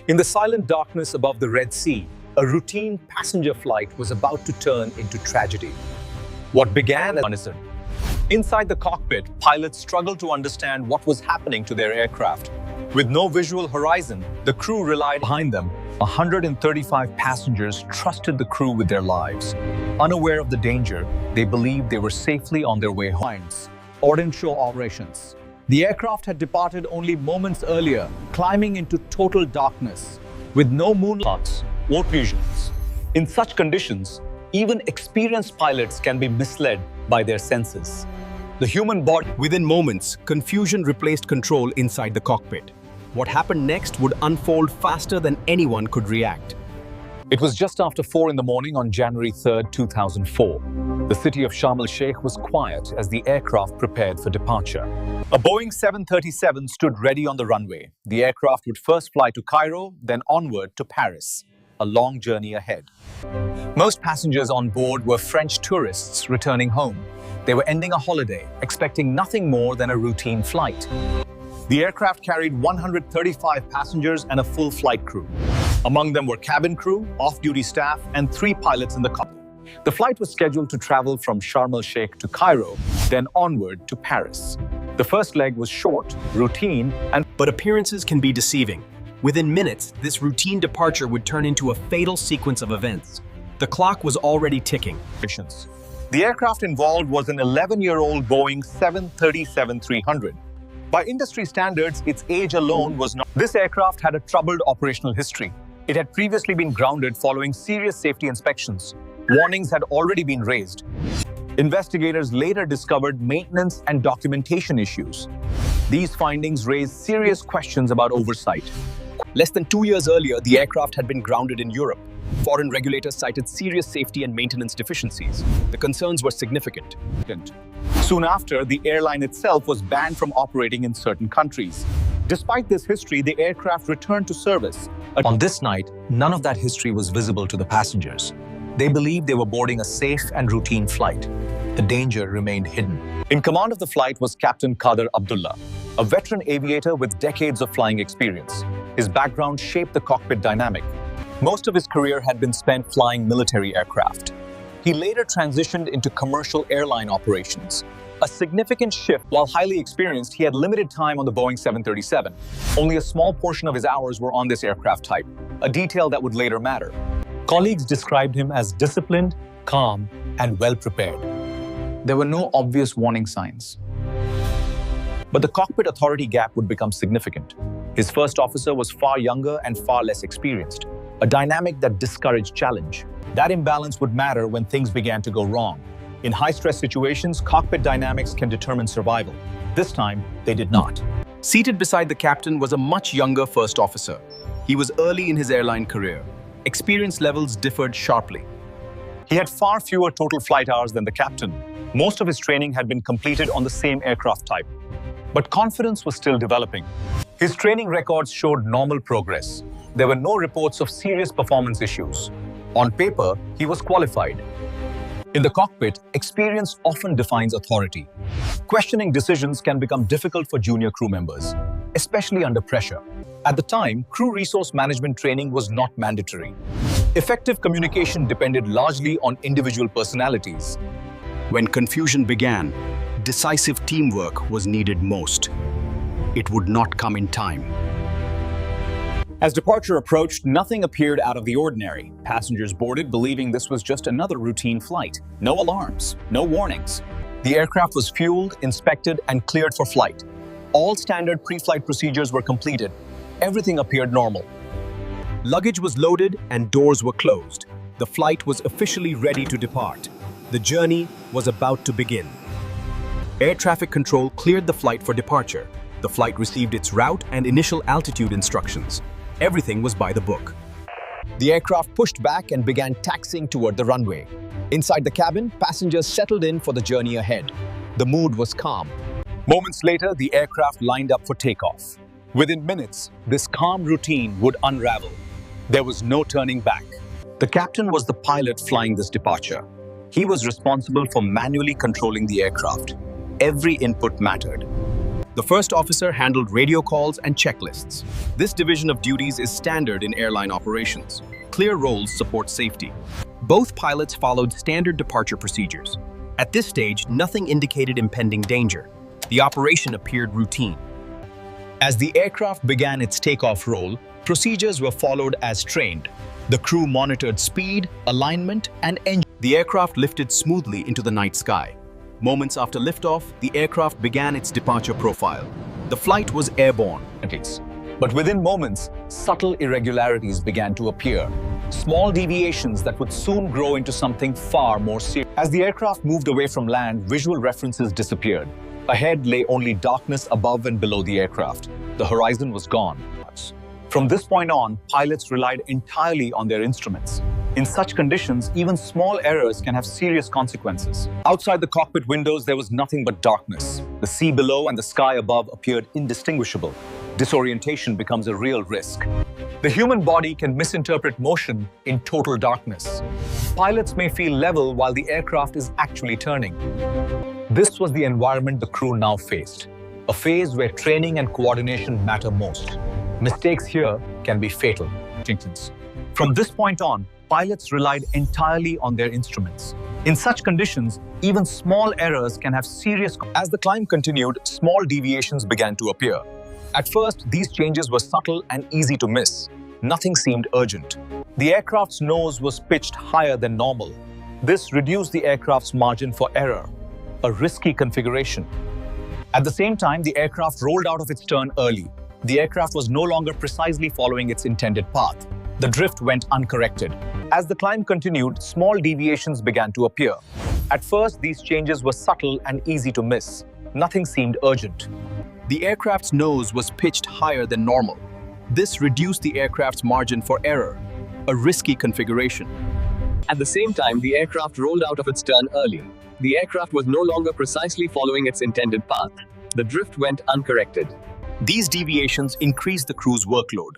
In the silent darkness above the Red Sea, a routine passenger flight was about to turn into tragedy. What began as unanswered. Inside the cockpit, pilots struggled to understand what was happening to their aircraft. With no visual horizon, the crew relied behind them. 135 passengers trusted the crew with their lives. Unaware of the danger, they believed they were safely on their way home. Ordnance show operations. The aircraft had departed only moments earlier, climbing into total darkness, with no moonlights or visions. In such conditions, even experienced pilots can be misled by their senses. The human body. Within moments, confusion replaced control inside the cockpit. What happened next would unfold faster than anyone could react. It was just after 4 in the morning on January 3, 2004. The city of Sharm el-Sheikh was quiet as the aircraft prepared for departure. A Boeing 737 stood ready on the runway. The aircraft would first fly to Cairo, then onward to Paris. A long journey ahead. Most passengers on board were French tourists returning home. They were ending a holiday, expecting nothing more than a routine flight. The aircraft carried 135 passengers and a full flight crew. Among them were cabin crew, off-duty staff, and 3 pilots in the cockpit. The flight was scheduled to travel from Sharm el-Sheikh to Cairo, then onward to Paris. The first leg was short, routine, But appearances can be deceiving. Within minutes, this routine departure would turn into a fatal sequence of events. The clock was already ticking. The aircraft involved was an 11-year-old Boeing 737-300. By industry standards, its age alone was not. This aircraft had a troubled operational history. It had previously been grounded following serious safety inspections. Warnings had already been raised. Investigators later discovered maintenance and documentation issues. These findings raised serious questions about oversight. Less than 2 years earlier, the aircraft had been grounded in Europe. Foreign regulators cited serious safety and maintenance deficiencies. The concerns were significant. Soon after, the airline itself was banned from operating in certain countries. Despite this history, the aircraft returned to service. On this night, none of that history was visible to the passengers. They believed they were boarding a safe and routine flight. The danger remained hidden. In command of the flight was Captain Kader Abdullah, a veteran aviator with decades of flying experience. His background shaped the cockpit dynamic. Most of his career had been spent flying military aircraft. He later transitioned into commercial airline operations. A significant shift. While highly experienced, he had limited time on the Boeing 737. Only a small portion of his hours were on this aircraft type, a detail that would later matter. Colleagues described him as disciplined, calm, and well-prepared. There were no obvious warning signs. But the cockpit authority gap would become significant. His first officer was far younger and far less experienced, a dynamic that discouraged challenge. That imbalance would matter when things began to go wrong. In high-stress situations, cockpit dynamics can determine survival. This time, they did not. Seated beside the captain was a much younger first officer. He was early in his airline career. Experience levels differed sharply. He had far fewer total flight hours than the captain. Most of his training had been completed on the same aircraft type. But confidence was still developing. His training records showed normal progress. There were no reports of serious performance issues. On paper, he was qualified. In the cockpit, experience often defines authority. Questioning decisions can become difficult for junior crew members, especially under pressure. At the time, crew resource management training was not mandatory. Effective communication depended largely on individual personalities. When confusion began, decisive teamwork was needed most. It would not come in time. As departure approached, nothing appeared out of the ordinary. Passengers boarded believing this was just another routine flight. No alarms, no warnings. The aircraft was fueled, inspected, and cleared for flight. All standard pre-flight procedures were completed. Everything appeared normal. Luggage was loaded and doors were closed. The flight was officially ready to depart. The journey was about to begin. Air traffic control cleared the flight for departure. The flight received its route and initial altitude instructions. Everything was by the book. The aircraft pushed back and began taxiing toward the runway. Inside the cabin, passengers settled in for the journey ahead. The mood was calm. Moments later, the aircraft lined up for takeoff. Within minutes, this calm routine would unravel. There was no turning back. The captain was the pilot flying this departure. He was responsible for manually controlling the aircraft. Every input mattered. The first officer handled radio calls and checklists. This division of duties is standard in airline operations. Clear roles support safety. Both pilots followed standard departure procedures. At this stage, nothing indicated impending danger. The operation appeared routine. As the aircraft began its takeoff roll, procedures were followed as trained. The crew monitored speed, alignment, and engine. The aircraft lifted smoothly into the night sky. Moments after liftoff, the aircraft began its departure profile. The flight was airborne. But within moments, subtle irregularities began to appear. Small deviations that would soon grow into something far more serious. As the aircraft moved away from land, visual references disappeared. Ahead lay only darkness above and below the aircraft. The horizon was gone. From this point on, pilots relied entirely on their instruments. In such conditions, even small errors can have serious consequences. Outside the cockpit windows, there was nothing but darkness. The sea below and the sky above appeared indistinguishable. Disorientation becomes a real risk. The human body can misinterpret motion in total darkness. Pilots may feel level while the aircraft is actually turning. This was the environment the crew now faced, a phase where training and coordination matter most. Mistakes here can be fatal. From this point on, pilots relied entirely on their instruments. In such conditions, even small errors can have serious consequences. As the climb continued, small deviations began to appear. At first, these changes were subtle and easy to miss. Nothing seemed urgent. The aircraft's nose was pitched higher than normal. This reduced the aircraft's margin for error, a risky configuration. At the same time, the aircraft rolled out of its turn early. The aircraft was no longer precisely following its intended path. The drift went uncorrected. As the climb continued, small deviations began to appear. At first, these changes were subtle and easy to miss. Nothing seemed urgent. The aircraft's nose was pitched higher than normal. This reduced the aircraft's margin for error, a risky configuration. At the same time, the aircraft rolled out of its turn early. The aircraft was no longer precisely following its intended path. The drift went uncorrected. These deviations increased the crew's workload.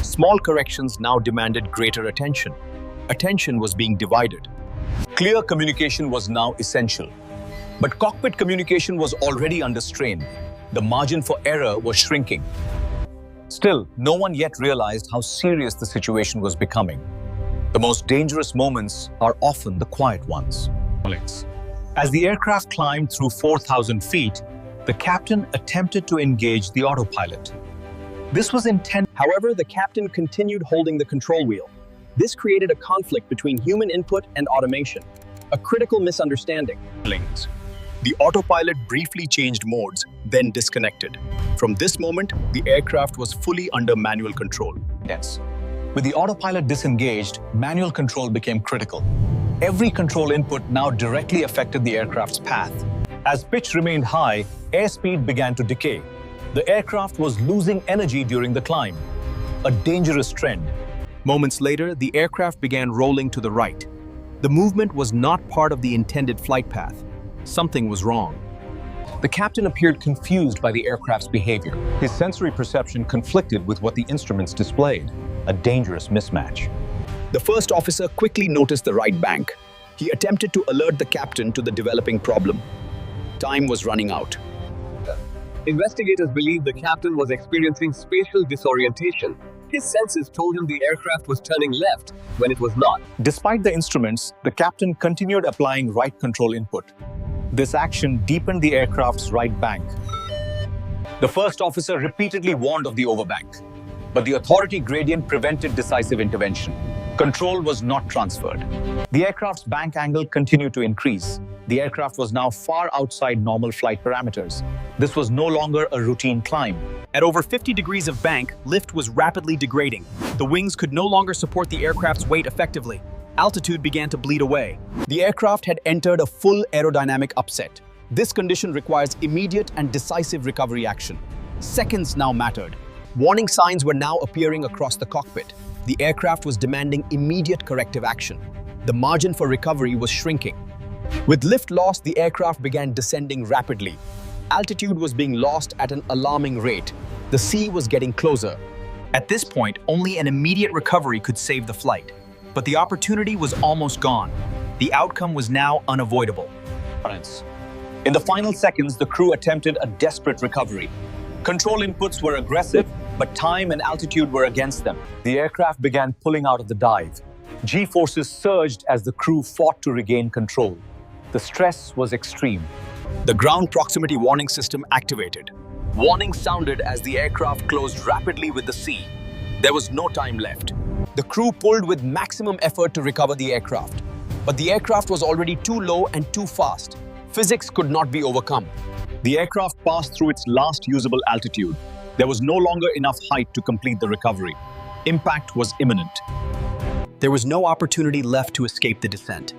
Small corrections now demanded greater attention. Attention was being divided. Clear communication was now essential. But cockpit communication was already under strain. The margin for error was shrinking. Still, no one yet realized how serious the situation was becoming. The most dangerous moments are often the quiet ones. As the aircraft climbed through 4,000 feet, the captain attempted to engage the autopilot. This was intended. However, the captain continued holding the control wheel. This created a conflict between human input and automation, a critical misunderstanding. The autopilot briefly changed modes, then disconnected. From this moment, the aircraft was fully under manual control. Yes. With the autopilot disengaged, manual control became critical. Every control input now directly affected the aircraft's path. As pitch remained high, airspeed began to decay. The aircraft was losing energy during the climb, a dangerous trend. Moments later, the aircraft began rolling to the right. The movement was not part of the intended flight path. Something was wrong. The captain appeared confused by the aircraft's behavior. His sensory perception conflicted with what the instruments displayed, a dangerous mismatch. The first officer quickly noticed the right bank. He attempted to alert the captain to the developing problem. Time was running out. Investigators believe the captain was experiencing spatial disorientation. His senses told him the aircraft was turning left when it was not. Despite the instruments, the captain continued applying right control input. This action deepened the aircraft's right bank. The first officer repeatedly warned of the overbank, but the authority gradient prevented decisive intervention. Control was not transferred. The aircraft's bank angle continued to increase. The aircraft was now far outside normal flight parameters. This was no longer a routine climb. At over 50 degrees of bank, lift was rapidly degrading. The wings could no longer support the aircraft's weight effectively. Altitude began to bleed away. The aircraft had entered a full aerodynamic upset. This condition requires immediate and decisive recovery action. Seconds now mattered. Warning signs were now appearing across the cockpit. The aircraft was demanding immediate corrective action. The margin for recovery was shrinking. With lift loss, the aircraft began descending rapidly. Altitude was being lost at an alarming rate. The sea was getting closer. At this point, only an immediate recovery could save the flight. But the opportunity was almost gone. The outcome was now unavoidable. In the final seconds, the crew attempted a desperate recovery. Control inputs were aggressive, but time and altitude were against them. The aircraft began pulling out of the dive. G-forces surged as the crew fought to regain control. The stress was extreme. The ground proximity warning system activated. Warning sounded as the aircraft closed rapidly with the sea. There was no time left. The crew pulled with maximum effort to recover the aircraft. But the aircraft was already too low and too fast. Physics could not be overcome. The aircraft passed through its last usable altitude. There was no longer enough height to complete the recovery. Impact was imminent. There was no opportunity left to escape the descent.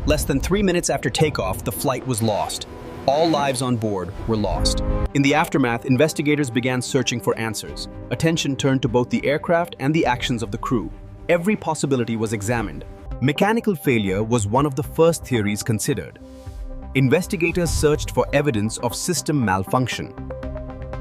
Less than 3 minutes after takeoff, the flight was lost. All lives on board were lost. In the aftermath, investigators began searching for answers. Attention turned to both the aircraft and the actions of the crew. Every possibility was examined. Mechanical failure was one of the first theories considered. Investigators searched for evidence of system malfunction.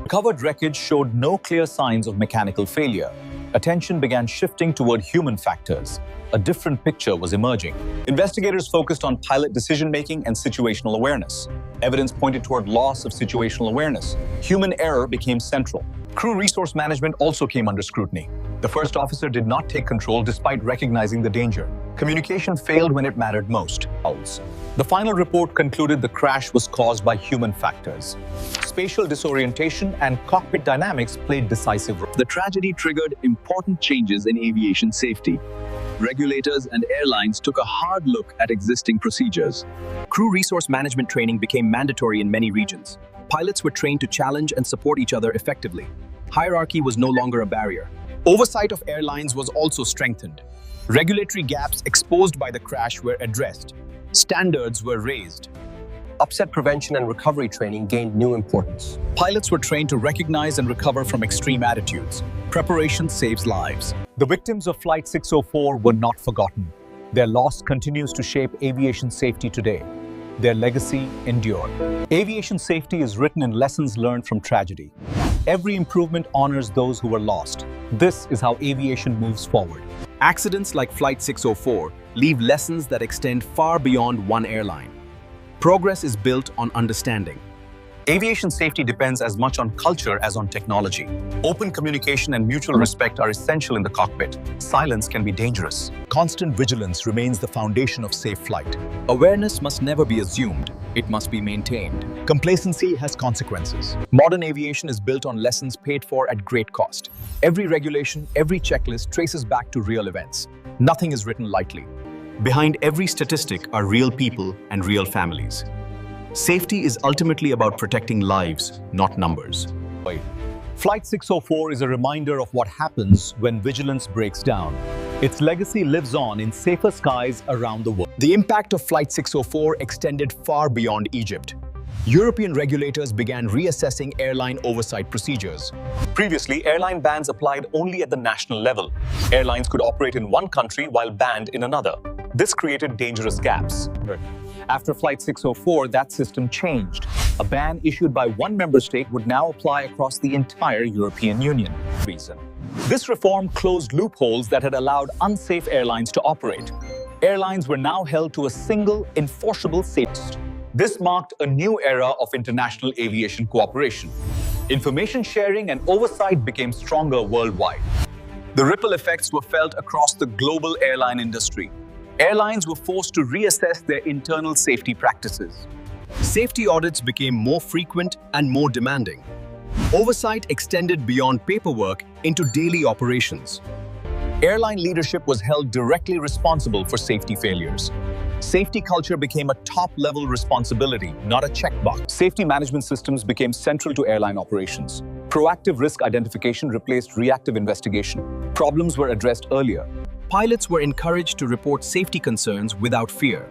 Recovered wreckage showed no clear signs of mechanical failure. Attention began shifting toward human factors. A different picture was emerging. Investigators focused on pilot decision-making and situational awareness. Evidence pointed toward loss of situational awareness. Human error became central. Crew resource management also came under scrutiny. The first officer did not take control despite recognizing the danger. Communication failed when it mattered most. The final report concluded the crash was caused by human factors. Spatial disorientation and cockpit dynamics played decisive roles. The tragedy triggered important changes in aviation safety. Regulators and airlines took a hard look at existing procedures. Crew resource management training became mandatory in many regions. Pilots were trained to challenge and support each other effectively. Hierarchy was no longer a barrier. Oversight of airlines was also strengthened. Regulatory gaps exposed by the crash were addressed. Standards were raised. Upset prevention and recovery training gained new importance. Pilots were trained to recognize and recover from extreme attitudes. Preparation saves lives. The victims of Flight 604 were not forgotten. Their loss continues to shape aviation safety today. Their legacy endured. Aviation safety is written in lessons learned from tragedy. Every improvement honors those who were lost. This is how aviation moves forward. Accidents like Flight 604 leave lessons that extend far beyond one airline. Progress is built on understanding. Aviation safety depends as much on culture as on technology. Open communication and mutual respect are essential in the cockpit. Silence can be dangerous. Constant vigilance remains the foundation of safe flight. Awareness must never be assumed. It must be maintained. Complacency has consequences. Modern aviation is built on lessons paid for at great cost. Every regulation, every checklist traces back to real events. Nothing is written lightly. Behind every statistic are real people and real families. Safety is ultimately about protecting lives, not numbers. Flight 604 is a reminder of what happens when vigilance breaks down. Its legacy lives on in safer skies around the world. The impact of Flight 604 extended far beyond Egypt. European regulators began reassessing airline oversight procedures. Previously, airline bans applied only at the national level. Airlines could operate in one country while banned in another. This created dangerous gaps. After Flight 604, that system changed. A ban issued by one member state would now apply across the entire European Union. This reform closed loopholes that had allowed unsafe airlines to operate. Airlines were now held to a single, enforceable safety. This marked a new era of international aviation cooperation. Information sharing and oversight became stronger worldwide. The ripple effects were felt across the global airline industry. Airlines were forced to reassess their internal safety practices. Safety audits became more frequent and more demanding. Oversight extended beyond paperwork into daily operations. Airline leadership was held directly responsible for safety failures. Safety culture became a top-level responsibility, not a checkbox. Safety management systems became central to airline operations. Proactive risk identification replaced reactive investigation. Problems were addressed earlier. Pilots were encouraged to report safety concerns without fear.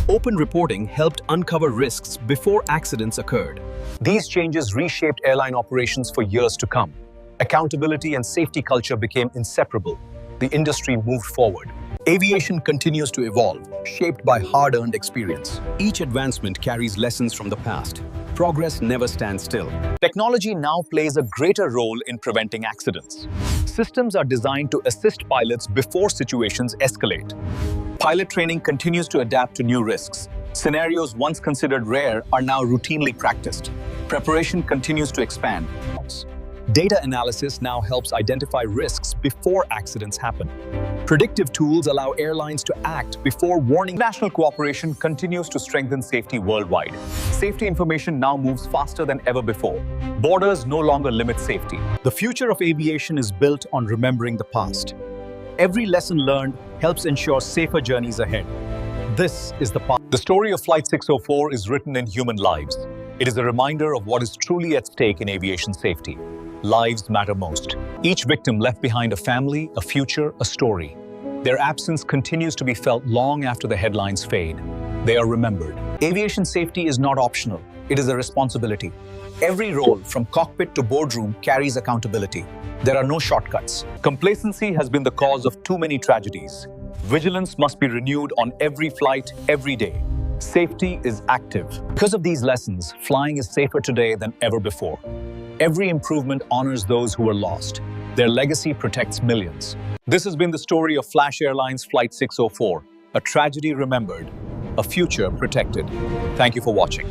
Open reporting helped uncover risks before accidents occurred. These changes reshaped airline operations for years to come. Accountability and safety culture became inseparable. The industry moved forward. Aviation continues to evolve, shaped by hard-earned experience. Each advancement carries lessons from the past. Progress never stands still. Technology now plays a greater role in preventing accidents. Systems are designed to assist pilots before situations escalate. Pilot training continues to adapt to new risks. Scenarios once considered rare are now routinely practiced. Preparation continues to expand. Data analysis now helps identify risks before accidents happen. Predictive tools allow airlines to act before warning. International cooperation continues to strengthen safety worldwide. Safety information now moves faster than ever before. Borders no longer limit safety. The future of aviation is built on remembering the past. Every lesson learned helps ensure safer journeys ahead. This is the path. The story of Flight 604 is written in human lives. It is a reminder of what is truly at stake in aviation safety. Lives matter most. Each victim left behind a family, a future, a story. Their absence continues to be felt long after the headlines fade. They are remembered. Aviation safety is not optional. It is a responsibility. Every role, from cockpit to boardroom, carries accountability. There are no shortcuts. Complacency has been the cause of too many tragedies. Vigilance must be renewed on every flight, every day. Safety is active. Because of these lessons, flying is safer today than ever before. Every improvement honors those who were lost. Their legacy protects millions. This has been the story of Flash Airlines Flight 604, a tragedy remembered, a future protected. Thank you for watching.